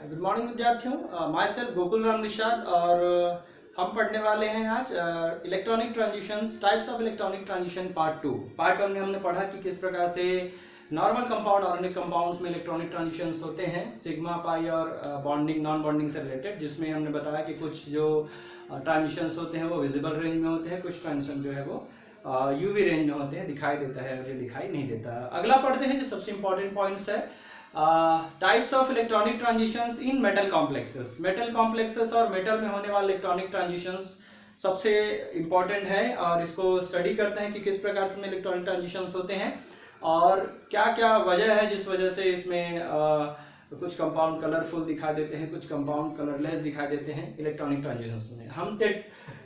Good morning विद्यार्थियों, my self Gokul Ram Nishad और हम पढ़ने वाले हैं आज electronic transitions, types of electronic transition part 2। Part 1 में हमने पढ़ा कि किस प्रकार से नॉर्मल कंपाउंड ऑर्गेनिक कंपाउंड्स में इलेक्ट्रॉनिक ट्रांजिशंस होते हैं, सिग्मा पाई और बॉन्डिंग नॉन बॉन्डिंग से रिलेटेड, जिसमें हमने बताया कि कुछ जो ट्रांजिशंस होते हैं वो विजिबल रेंज में होते हैं, कुछ ट्रांजिशन जो है वो यूवी रेंज में होते हैं, दिखाई देता है और ये दिखाई नहीं देता। अगला पढ़ते हैं जो सबसे इंपॉर्टेंट पॉइंट्स है, types of electronic transitions in metal complexes. Metal complexes और मेटल में होने वाले इलेक्ट्रॉनिक ट्रांजिशंस सबसे इंपॉर्टेंट है और इसको स्टडी करते हैं कि किस प्रकार से इलेक्ट्रॉनिक ट्रांजिशंस होते हैं और क्या क्या वजह है जिस वजह से इसमें कुछ कंपाउंड कलरफुल दिखा देते हैं, कुछ कंपाउंड कलरलेस दिखाई देते हैं इलेक्ट्रॉनिक ट्रांजिशंस में। हम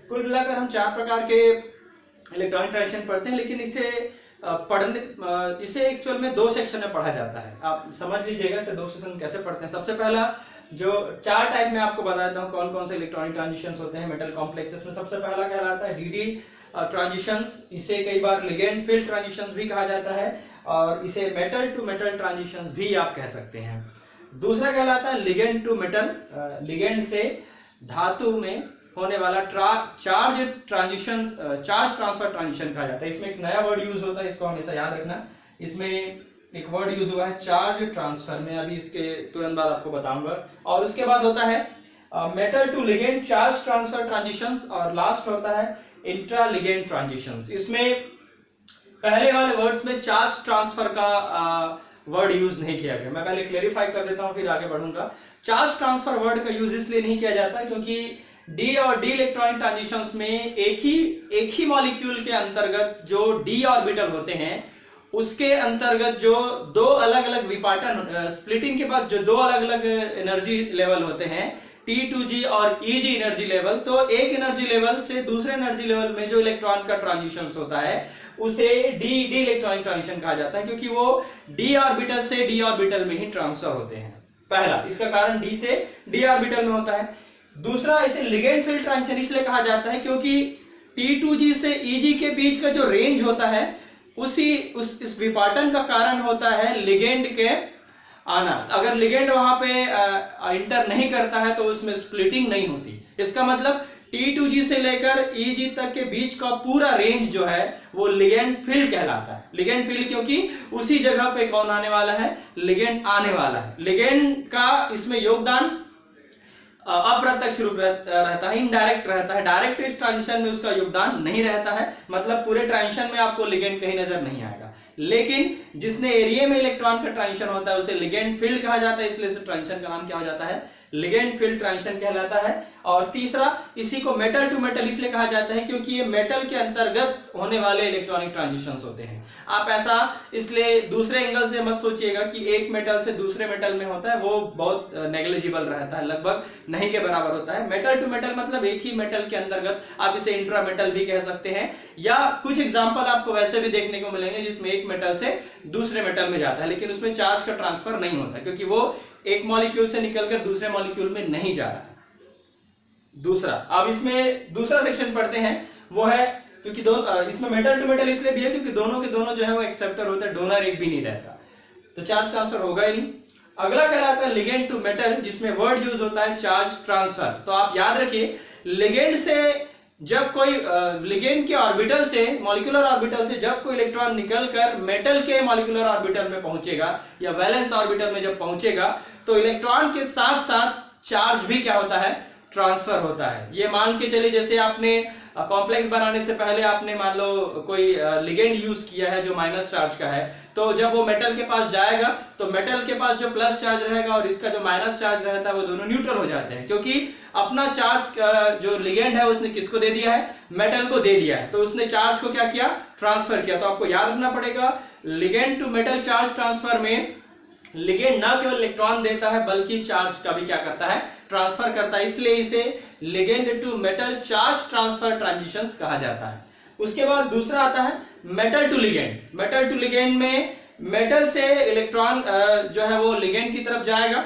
कुल मिलाकर हम 4 प्रकार के इलेक्ट्रॉनिक ट्रांजिशन पढ़ते हैं, लेकिन इसे एक्चुअल में 2 सेक्शन में पढ़ा जाता है। आप समझ लीजिएगा इसे 2 सेक्शन कैसे पढ़ते हैं। सबसे पहला जो 4 टाइप में आपको बता देता हूँ कौन कौन से इलेक्ट्रॉनिक ट्रांजिशंस होते हैं मेटल कॉम्प्लेक्सेस में। सबसे पहला कहलाता है डीडी ट्रांजिशंस, इसे कई बार लिगेंड फील्ड ट्रांजिशंस भी कहा जाता है और इसे मेटल टू मेटल ट्रांजिशंस भी आप कह सकते हैं। दूसरा कहलाता है लिगेंड टू मेटल, लिगेंड से धातु में होने वाला charge transition, charge transfer transition कहा जाता है। इसमें एक नया वर्ड यूज होता है, इसको हमेशा याद रखना। इसमें एक वर्ड यूज हुआ है चार्ज ट्रांसफर में, अभी इसके तुरंत बाद आपको बताऊंगा। और उसके बाद होता है metal to ligand charge transfer transitions और लास्ट होता है इंट्रा लिगेंड ट्रांजिशंस। इसमें पहले वाले वर्ड्स में चार्ज ट्रांसफर का वर्ड यूज नहीं किया गया। मैं पहले क्लेरिफाई कर देता हूं फिर आगे बढ़ूंगा। चार्ज ट्रांसफर वर्ड का यूज इसलिए नहीं किया जाता क्योंकि डी और डी इलेक्ट्रॉनिक ट्रांजिशंस में एक ही मॉलिक्यूल के अंतर्गत जो डी ऑर्बिटल होते हैं उसके अंतर्गत जो 2 अलग अलग विपाटन, स्प्लिटिंग के बाद जो 2 अलग अलग एनर्जी लेवल होते हैं T2G और EG एनर्जी लेवल, तो एक एनर्जी लेवल से दूसरे एनर्जी लेवल में जो इलेक्ट्रॉन का ट्रांजिशन होता है उसे डी इलेक्ट्रॉनिक ट्रांजिशन कहा जाता है क्योंकि वो डी ऑर्बिटल से डी ऑर्बिटल में ही ट्रांसफर होते हैं। पहला इसका कारण डी से डी ऑर्बिटल में होता है। दूसरा इसे लिगेंड फील्ड ट्रांजिशन इसलिए कहा जाता है क्योंकि T2G से EG के बीच का जो रेंज होता है इस विपाटन का कारण होता है लिगेंड के आना। अगर लिगेंड वहां पे इंटर नहीं करता है तो उसमें स्प्लिटिंग नहीं होती। इसका मतलब T2G से लेकर EG तक के बीच का पूरा रेंज जो है वो लिगेंड फील्ड कहलाता है। लिगेंड फील्ड क्योंकि उसी जगह पे कौन आने वाला है, लिगेंड आने वाला है। लिगेंड का इसमें योगदान अप्रत्यक्ष रूप रहता है, इनडायरेक्ट रहता है। डायरेक्ट इस ट्रांजिशन में उसका योगदान नहीं रहता है, मतलब पूरे ट्रांजिशन में आपको लिगेंड कहीं नजर नहीं आएगा। लेकिन जिसने एरिया में इलेक्ट्रॉन का ट्रांजिशन होता है उसे लिगेंड फील्ड कहा जाता है, इसलिए इस ट्रांजिशन का नाम क्या हो जाता है, लिगेंड फील्ड ट्रांजिशन कहलाता है। और तीसरा इसी को मेटल टू मेटल इसलिए कहा जाता है क्योंकि ये मेटल के अंतर्गत होने वाले इलेक्ट्रॉनिक ट्रांजिशंस होते हैं। आप ऐसा इसलिए दूसरे एंगल से मत सोचिएगा कि एक मेटल से दूसरे मेटल में होता है, वो बहुत नेग्लिजिबल रहता है, लगभग नहीं के बराबर होता है। मेटल टू मेटल मतलब एक ही मेटल के अंतर्गत, आप इसे इंट्रा मेटल भी कह सकते हैं, या कुछ एग्जाम्पल आपको वैसे भी देखने को मिलेंगे जिसमें एक मेटल से दूसरे मेटल में जाता है लेकिन उसमें चार्ज का ट्रांसफर नहीं होता क्योंकि वो एक मॉलिक्यूल से निकलकर दूसरे मॉलिक्यूल में नहीं जा रहा है। दूसरा, अब इसमें दूसरा सेक्शन पढ़ते हैं, वो है क्योंकि इसमें मेटल टू मेटल इसलिए भी है क्योंकि दोनों के दोनों जो है वो एक्सेप्टर होते हैं, डोनर एक भी नहीं रहता, तो चार्ज ट्रांसफर होगा ही नहीं। अगला कहलाता है लिगेंड टू मेटल, जिसमें वर्ड यूज होता है चार्ज ट्रांसफर। तो आप याद रखिए, लिगेंड से जब कोई लिगेंड के ऑर्बिटल से, मॉलिक्यूलर ऑर्बिटल से जब कोई इलेक्ट्रॉन निकलकर मेटल के मॉलिक्यूलर ऑर्बिटल में पहुंचेगा या वैलेंस ऑर्बिटल में जब पहुंचेगा तो इलेक्ट्रॉन के साथ साथ चार्ज भी क्या होता है, ट्रांसफर होता है। ये मान के चलिए जैसे आपने कॉम्प्लेक्स बनाने से पहले आपने मान लो कोई लिगेंड यूज किया है जो माइनस चार्ज का है, तो जब वो मेटल के पास जाएगा तो मेटल के पास जो प्लस चार्ज रहेगा और इसका जो माइनस चार्ज रहता है वो दोनों न्यूट्रल हो जाते हैं क्योंकि अपना चार्ज जो लिगेंड है उसने किसको दे दिया है, मेटल को दे दिया है, तो उसने चार्ज को क्या किया, ट्रांसफर किया। तो आपको याद रखना पड़ेगा ligand to metal charge transfer में लिगेंड ना केवल इलेक्ट्रॉन देता है बल्कि चार्ज का भी क्या करता है, ट्रांसफर करता है, इसलिए इसे ligand to metal charge transfer transitions कहा जाता है। उसके बाद दूसरा आता है metal to ligand. Metal to ligand में मेटल से इलेक्ट्रॉन जो है वो लिगेंड की तरफ जाएगा,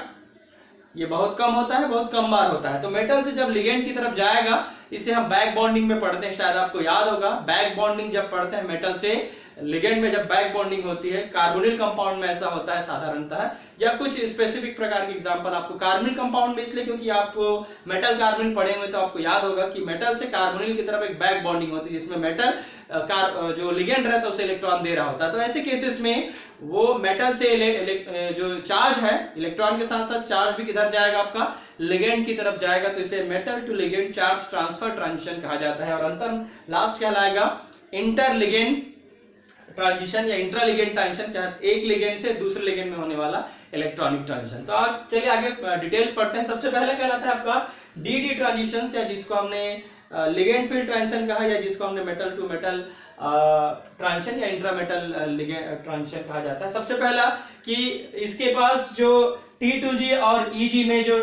ये बहुत कम होता है, बहुत कम बार होता है। तो मेटल से जब लिगेंड की तरफ जाएगा, इसे हम बैक बॉन्डिंग में पढ़ते हैं, शायद आपको याद होगा, बैक बॉन्डिंग जब पढ़ते हैं मेटल से लिगेंड में जब बैक बॉन्डिंग होती है, कार्बोनिल कंपाउंड में ऐसा होता है साधारणतः, या कुछ स्पेसिफिक प्रकार के एग्जांपल आपको कार्बोनिल कंपाउंड में इसलिए क्योंकि आपको मेटल कार्बोनिल पढ़े हुए तो आपको याद होगा कि मेटल से कार्बोनिल की तरफ एक बैक बॉन्डिंग होती है जिसमें मेटल जो लिगेंड रहता है उसे इलेक्ट्रॉन दे रहा होता है। तो ऐसे केसेस में वो मेटल से जो चार्ज है, इलेक्ट्रॉन के साथ साथ चार्ज भी किधर जाएगा, आपका लिगेंड की तरफ जाएगा, तो इसे metal to ligand charge transfer transition कहा जाता है। और अंतर लास्ट कहलाएगा इंटर लिगेंड ट्रांजिशन या इंट्रा लिगेंड ट्रांजिशन, क्या एक लिगेंड से दूसरे लिगेंड में होने वाला इलेक्ट्रॉनिक ट्रांजिशन। तो आप चलिए आगे डिटेल पढ़ते हैं। सबसे पहले कहलाता है आपका डी ट्रांजिशन, या जिसको हमने लिगेंड फील्ड ट्रांजिशन कहा, या जिसको हमने मेटल टू मेटल ट्रांजिशन या इंट्रा मेटल ट्रांजिशन कहा जाता है। सबसे पहला कि इसके पास जो T2G और EG में जो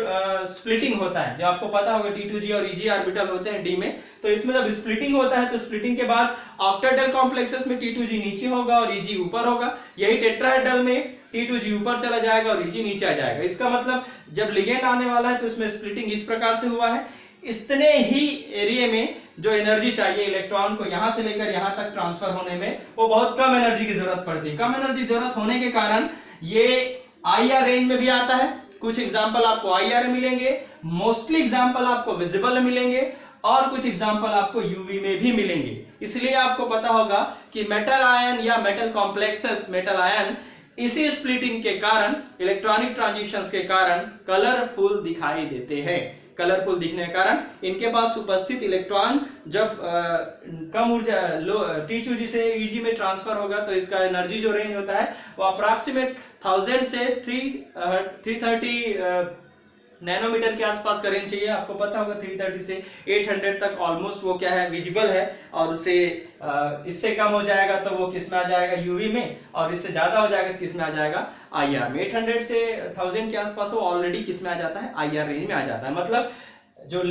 स्प्लिटिंग होता है, जो आपको पता होगा T2G और EG ऑर्बिटल होते हैं D में, तो इसमें जब स्प्लिटिंग होता है तो स्प्लिटिंग के बाद ऑक्टेहेड्रल कॉम्प्लेक्सेस में T2G नीचे होगा और EG ऊपर होगा। यही टेट्राहेड्रल में T2G ऊपर चला जाएगा और EG नीचे आ जाएगा। इसका मतलब जब लिगेंड आने वाला है तो इसमें स्प्लिटिंग इस प्रकार से हुआ है। इतने ही एरिया में जो एनर्जी चाहिए इलेक्ट्रॉन को यहां से लेकर यहां तक ट्रांसफर होने में, वो बहुत कम एनर्जी की जरूरत पड़ती है। कम एनर्जी जरूरत होने के कारण ये IR रेंज में भी आता है। कुछ एग्जांपल आपको IR में मिलेंगे, मोस्टली एग्जांपल आपको विजिबल में मिलेंगे, और कुछ एग्जांपल आपको UV में भी मिलेंगे। इसलिए आपको पता होगा कि मेटल आयन या मेटल कॉम्प्लेक्सेस, मेटल आयन इसी स्प्लिटिंग के कारण, इलेक्ट्रॉनिक ट्रांजिशंस के कारण कलरफुल दिखाई देते हैं। कलरफुल दिखने के कारण इनके पास उपस्थित इलेक्ट्रॉन जब कम ऊर्जा T2G से EG में ट्रांसफर होगा तो इसका एनर्जी जो रेंज होता है वो अप्रॉक्सीमेट 1000 से 330 नैनोमीटर के आसपास का रेंज चाहिए। आपको पता होगा 330 से 800 तक ऑलमोस्ट वो क्या है, विजिबल है, और उससे इससे कम हो जाएगा तो वो किस में आ जाएगा, UV में, और इससे ज्यादा हो जाएगा किस में आ जाएगा, IR में। 800 से 1000 के आसपास वो ऑलरेडी किस में आ जाता है, IR रेंज में आ जाता है। मतलब जो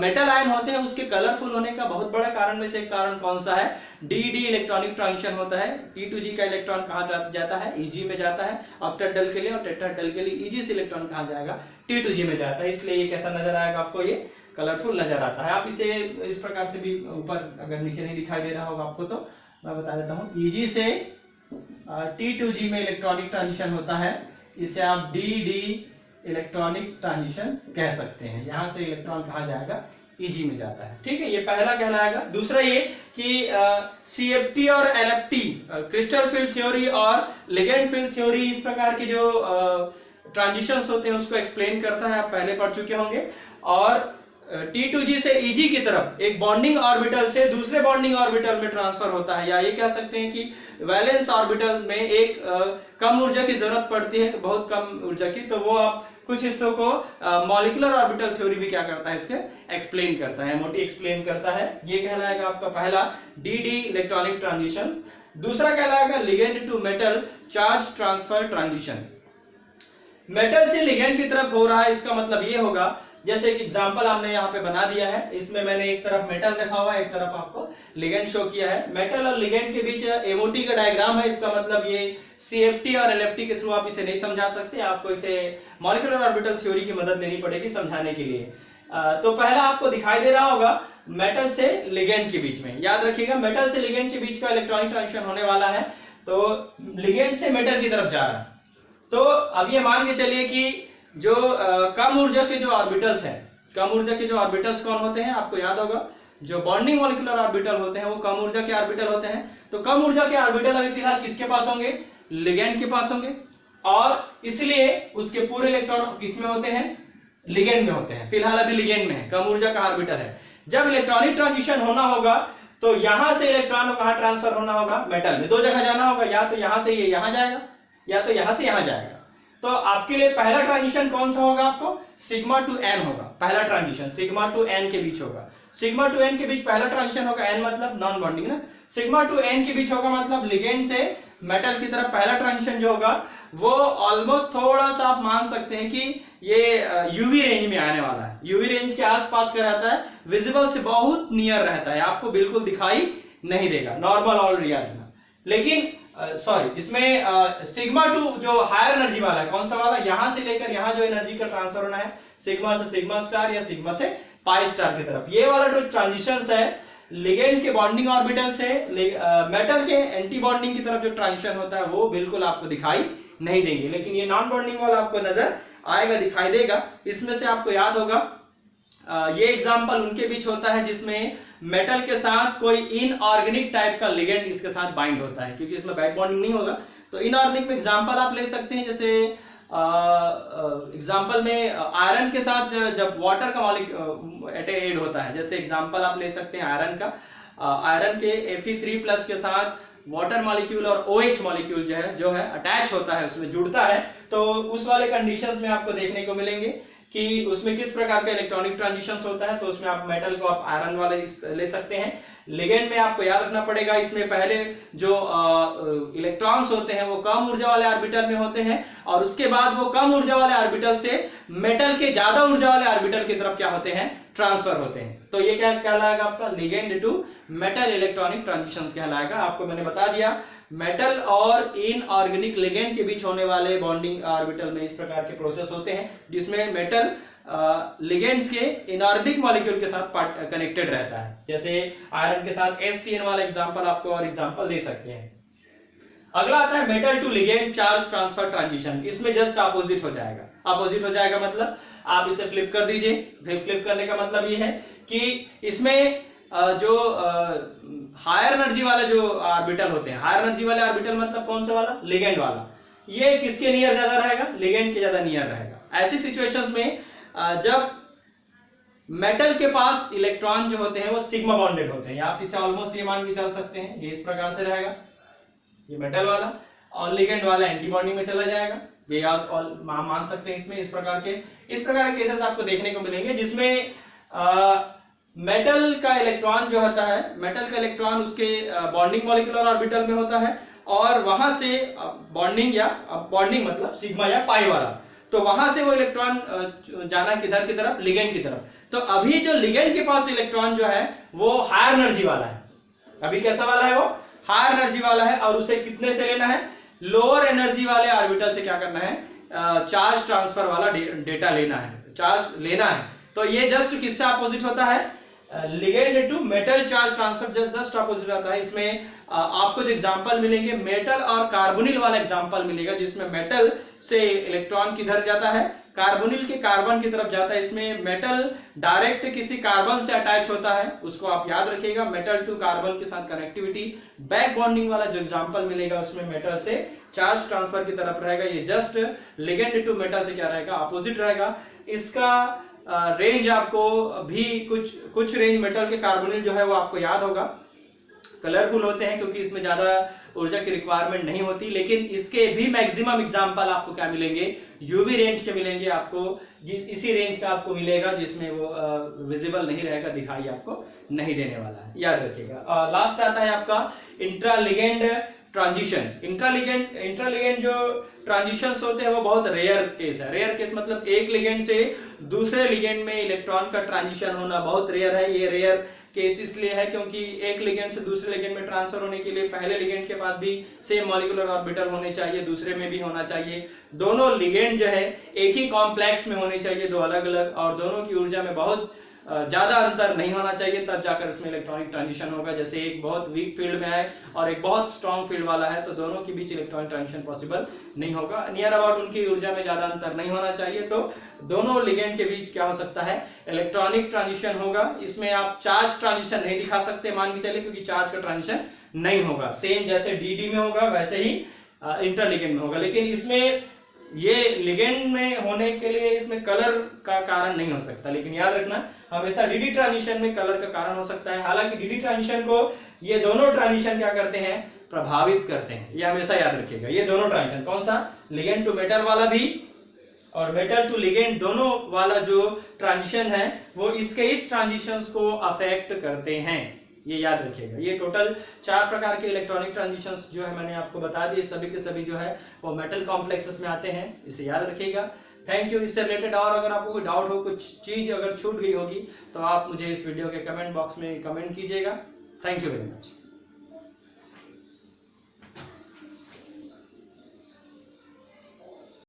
मेटल आयन होते हैं उसके कलरफुल होने का बहुत बड़ा कारण में से एक कारण कौन सा है, डी इलेक्ट्रॉनिक ट्रांजिशन होता है। T2G का इलेक्ट्रॉन कहाँ जाता है, EG में जाता है ऑक्टेहेड्रल के लिए, और टेट्राहेड्रल के लिए EG से इलेक्ट्रॉन कहाँ जाएगा, T2G में जाता है। इसलिए ये कैसा नजर आएगा आपको, ये कलरफुल नजर आता है। आप इसे इस प्रकार से भी, ऊपर अगर नीचे नहीं दिखाई दे रहा होगा आपको तो मैं बता देता हूँ, EG से T2G में इलेक्ट्रॉनिक ट्रांजिशन होता है, इसे आप डी इलेक्ट्रॉनिक ट्रांजिशन कह सकते हैं। यहां से इलेक्ट्रॉन कहा जाएगा, EG में जाता है। ठीक है, ये पहला कहलाएगा। दूसरा ये कि CFT और LFT, क्रिस्टल फील्ड थ्योरी और लिगेंड फील्ड थ्योरी, इस प्रकार के जो ट्रांजिशंस होते हैं उसको एक्सप्लेन करता है, आप पहले पढ़ चुके होंगे। और T2G से EG की तरफ एक बॉन्डिंग ऑर्बिटल से दूसरे बॉन्डिंग ऑर्बिटल में ट्रांसफर होता है, या ये कह सकते हैं कि वैलेंस ऑर्बिटल में एक कम ऊर्जा की जरूरत पड़ती है, बहुत कम ऊर्जा की, तो वो आप कुछ हिस्सों को मॉलिक्यूलर ऑर्बिटल थ्योरी भी क्या करता है, इसके एक्सप्लेन करता है, मोटी एक्सप्लेन करता है। ये कहलाएगा आपका पहला डी इलेक्ट्रॉनिक ट्रांजिशन। दूसरा कहलाएगा ligand to metal charge transfer transition. Metal से लिगेंड की तरफ हो रहा है, इसका मतलब ये होगा, जैसे एक एग्जांपल हमने यहाँ पे बना दिया है, इसमें मैंने एक तरफ मेटल रखा हुआ है, एक तरफ आपको लिगेंड शो किया है। मेटल और लिगेंड के बीच MOT का डायग्राम है, इसका मतलब ये CFT और LFT के थ्रू आप इसे नहीं समझा सकते, आपको इसे मॉलिक्यूलर ऑर्बिटल थ्योरी की मदद लेनी पड़ेगी समझाने के लिए। तो पहला आपको दिखाई दे रहा होगा मेटल से लिगेंड के बीच में, याद रखिएगा मेटल से लिगेंड के बीच का इलेक्ट्रॉनिक ट्रांजिशन होने वाला है, तो लिगेंड से मेटल की तरफ जा रहा है। तो अब ये मान के चलिए कि जो कम ऊर्जा के जो ऑर्बिटल्स हैं, कम ऊर्जा के जो ऑर्बिटल्स कौन होते हैं, आपको याद होगा जो बॉन्डिंग मॉलिक्यूलर ऑर्बिटल होते हैं वो कम ऊर्जा के ऑर्बिटल होते हैं। तो कम ऊर्जा के ऑर्बिटल अभी फिलहाल किसके पास होंगे, लिगेंड के पास होंगे, और इसलिए उसके पूरे इलेक्ट्रॉन किसमें होते हैं, लिगेंड में होते हैं। फिलहाल अभी लिगेंड में है, कम ऊर्जा का ऑर्बिटल है। जब इलेक्ट्रॉनिक ट्रांजिशन होना होगा तो यहां से इलेक्ट्रॉन को कहां ट्रांसफर होना होगा, मेटल में। दो जगह जाना होगा, या तो यहां से ये यहां जाएगा, या तो यहां से यहां जाएगा। तो आपके लिए पहला ट्रांजिशन कौन सा होगा, आपको सिग्मा टू एन होगा। पहला ट्रांजिशन सिग्मा टू एन के बीच होगा। सिग्मा टू एन के बीच पहला ट्रांजिशन होगा, एन मतलब नॉन बॉन्डिंग ना, सिग्मा टू एन के बीच होगा, मतलब लिगेंड से मेटल की तरफ पहला ट्रांजिशन जो होगा वो ऑलमोस्ट थोड़ा सा आप मान सकते हैं कि ये यूवी रेंज में आने वाला है, यूवी रेंज के आसपास का रहता है, विजिबल से बहुत नियर रहता है, आपको बिल्कुल दिखाई नहीं देगा नॉर्मल ऑल रिएक्शन। लेकिन सॉरी इसमें सिग्मा टू जो हायर एनर्जी वाला है, कौन सा वाला, यहां से लेकर यहां जो एनर्जी का ट्रांसफर होना है, सिग्मा से सिग्मा स्टार या सिग्मा से पाई स्टार की तरफ, ये वाला जो ट्रांजिशन है लिगेंड के बॉन्डिंग ऑर्बिटल से मेटल के एंटी बॉन्डिंग की तरफ जो ट्रांजिशन होता है वो बिल्कुल आपको दिखाई नहीं देंगे, लेकिन ये नॉन बॉन्डिंग वाला आपको नजर आएगा, दिखाई देगा। इसमें से आपको याद होगा ये एग्जांपल उनके बीच होता है जिसमें मेटल के साथ कोई इनऑर्गेनिक टाइप का लिगेंड इसके साथ बाइंड होता है, क्योंकि इसमें बैक बॉन्डिंग नहीं होगा। तो इनऑर्गेनिक में एग्जांपल आप ले सकते हैं, जैसे एग्जांपल में आयरन के साथ जब वाटर का मॉलिक्यूल ऐड होता है, जैसे एग्जांपल आप ले सकते हैं आयरन का, आयरन के Fe3+ के साथ वाटर मॉलिक्यूल और OH मॉलिक्यूल जो है अटैच होता है, उसमें जुड़ता है। तो उस वाले कंडीशंस में आपको देखने को मिलेंगे कि उसमें किस प्रकार का इलेक्ट्रॉनिक ट्रांजिशंस होता है। तो उसमें आप मेटल को आप आयरन वाले ले सकते हैं। लिगेंड में आपको याद रखना पड़ेगा, इसमें पहले जो इलेक्ट्रॉन्स होते हैं वो कम ऊर्जा वाले ऑर्बिटल में होते हैं, और उसके बाद वो कम ऊर्जा वाले ऑर्बिटल से मेटल के ज्यादा ऊर्जा वाले ऑर्बिटल की तरफ क्या होते हैं, ट्रांसफर होते हैं। तो ये क्या कहलाएगा आपका, ligand to metal electronic transitions कहलाएगा। आपको मैंने बता दिया मेटल और इनऑर्गेनिक लिगेंड के बीच होने वाले बॉन्डिंग ऑर्बिटल में इस प्रकार के प्रोसेस होते हैं, जिसमें मेटल लिगेंड्स के इनऑर्गेनिक मॉलिक्यूल के साथ कनेक्टेड रहता है। जैसे आयरन के साथ SCN वाला एग्जांपल आपको और एग्जांपल दे सकते हैं। अगला आता है metal to ligand charge transfer transition. इसमें जस्ट अपोजिट हो जाएगा। अपोजिट हो जाएगा मतलब आप इसे फ्लिप कर दीजिए। फ्लिप करने का मतलब ये है कि इसमें जो हायर एनर्जी वाले जो ऑर्बिटल होते हैं, हायर एनर्जी वाले ऑर्बिटल मतलब कौन सा वाला, लिगेंड वाला, ये किसके नियर ज्यादा रहेगा, लिगेंड के ज्यादा नियर रहेगा। ऐसी सिचुएशंस में जब मेटल के पास इलेक्ट्रॉन जो होते हैं वो सिग्मा बॉन्डेड होते हैं, आप इसे ऑलमोस्ट ये मान के चल सकते हैं, ये इस प्रकार से रहेगा, ये मेटल वाला, और लिगेंड वाला एंटी बॉन्डिंग में चला जाएगा। ये आप मान सकते हैं। इसमें इस प्रकार के केसेस आपको देखने को मिलेंगे जिसमें मेटल का इलेक्ट्रॉन जो होता है, मेटल का इलेक्ट्रॉन उसके बॉन्डिंग मॉलिक्यूलर ऑर्बिटल में होता है, और वहां से बॉन्डिंग या बॉन्डिंग मतलब सिग्मा या पाई वाला, तो वहां से वो इलेक्ट्रॉन जाना किधर की तरफ, लिगेंड की तरफ। तो अभी जो लिगेंड के पास इलेक्ट्रॉन जो है वो हायर एनर्जी वाला है। अभी कैसा वाला है, वो हायर एनर्जी वाला है, और उसे कितने से लेना है, लोअर एनर्जी वाले ऑर्बिटल से क्या करना है, चार्ज ट्रांसफर वाला डेटा लेना है, चार्ज लेना है। तो ये जस्ट किससे अपोजिट होता है, ligand to metal charge transfer just opposite आता है। इसमें आपको जो एग्जांपल मिलेंगे मेटल और कार्बोनिल वाला एग्जांपल मिलेगा, जिसमें मेटल से इलेक्ट्रॉन किधर जाता है, कार्बोनिल के कार्बन की तरफ जाता है। इसमें मेटल डायरेक्ट किसी कार्बन से अटैच होता है, उसको आप याद रखिएगा। मेटल टू कार्बन के साथ कनेक्टिविटी, बैक बॉन्डिंग वाला जो एग्जांपल मिलेगा उसमें मेटल से चार्ज ट्रांसफर की तरफ रहेगा। ये जस्ट लिगेंड टू मेटल से क्या रहेगा, अपोजिट रहेगा। इसका रेंज आपको भी कुछ रेंज मेटल के कार्बोनिल जो है वो आपको याद होगा, कलरफुल होते हैं क्योंकि इसमें ज्यादा ऊर्जा की रिक्वायरमेंट नहीं होती। लेकिन इसके भी मैक्सिमम एग्जांपल आपको क्या मिलेंगे, यूवी रेंज के मिलेंगे आपको। इसी रेंज का आपको मिलेगा जिसमें वो विजिबल नहीं रहेगा, दिखाई आपको नहीं देने वाला है, याद रखिएगा। लास्ट आता है आपका इंट्रालिगेंड ट्रांजिशन। इंट्रालिगेंड जो ट्रांजिशंस होते हैं वो बहुत रेयर केस है। रेयर केस मतलब एक लिगेंड से दूसरे लिगेंड में इलेक्ट्रॉन का ट्रांजिशन होना बहुत रेयर है। ये रेयर केस इसलिए है क्योंकि एक लिगेंड से दूसरे लिगेंड में ट्रांसफर होने के लिए पहले लिगेंड के पास भी सेम मॉलिक्यूलर ऑर्बिटल होने चाहिए, दूसरे में भी होना चाहिए। दोनों लिगेंड जो है एक ही कॉम्प्लेक्स में होने चाहिए, दो अलग अलग, और दोनों की ऊर्जा में बहुत ज्यादा अंतर नहीं होना चाहिए, तब जाकर उसमें इलेक्ट्रॉनिक ट्रांजिशन होगा। जैसे एक बहुत वीक फील्ड में है और एक बहुत स्ट्रॉन्ग फील्ड वाला है, तो दोनों के बीच इलेक्ट्रॉनिक ट्रांजिशन पॉसिबल नहीं होगा। नियर अबाउट उनकी ऊर्जा में ज्यादा अंतर नहीं होना चाहिए, तो दोनों लिगेंड के बीच क्या हो सकता है, इलेक्ट्रॉनिक ट्रांजिशन होगा। इसमें आप चार्ज ट्रांजिशन नहीं दिखा सकते मान के चलिए, क्योंकि चार्ज का ट्रांजिशन नहीं होगा। सेम जैसे डी में होगा वैसे ही इंटरलिगेंड में होगा। लेकिन इसमें ये लिगेंड में होने के लिए इसमें कलर का कारण नहीं हो सकता, लेकिन याद रखना हमेशा डी ट्रांजिशन में कलर का कारण हो सकता है। हालांकि डी ट्रांजिशन को ये दोनों ट्रांजिशन क्या करते हैं, प्रभावित करते हैं, ये हमेशा याद रखिएगा। ये दोनों ट्रांजिशन कौन सा, लिगेंड टू मेटल वाला भी और मेटल टू लिगेंड दोनों वाला जो ट्रांजिशन है वो इसके इस ट्रांजिशंस को अफेक्ट करते हैं, ये याद रखिएगा। ये टोटल 4 प्रकार के इलेक्ट्रॉनिक ट्रांजिशंस जो है मैंने आपको बता दिए, सभी के सभी जो है वो मेटल कॉम्प्लेक्सेस में आते हैं, इसे याद रखिएगा। Thank you. इससे रिलेटेड और अगर आपको कोई डाउट हो, कुछ चीज अगर छूट गई होगी तो आप मुझे इस वीडियो के कमेंट बॉक्स में कमेंट कीजिएगा। Thank you very much.